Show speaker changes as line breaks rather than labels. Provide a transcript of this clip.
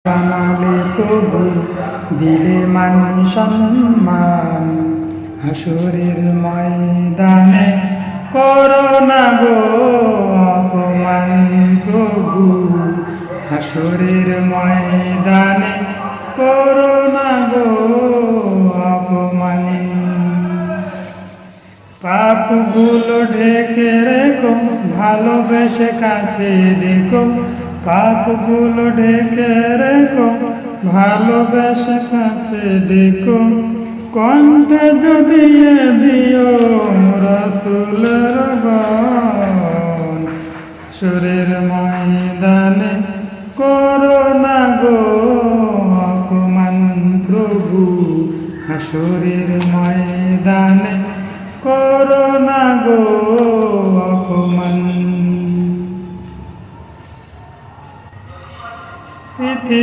বানালে প্রভু দিলে মান সম্মান, হাসরের ময়দানে করো না গো অপমান প্রভু, হাসরের ময়দানে করো না গো অপমান। পাপগুলো ঢেকে রেখো, ভালোবেসে কাছে রেখো, পাপগুলো ঢেকে রেখো, ভালোবেসে কাছে দেখো, কণ্ঠে যদি দিও রাসূলের গান, সুরের ময়দানে করো না গো অপমান প্রভু, হাসরের ময়দানে করো না গো অপমান। পৃথিবী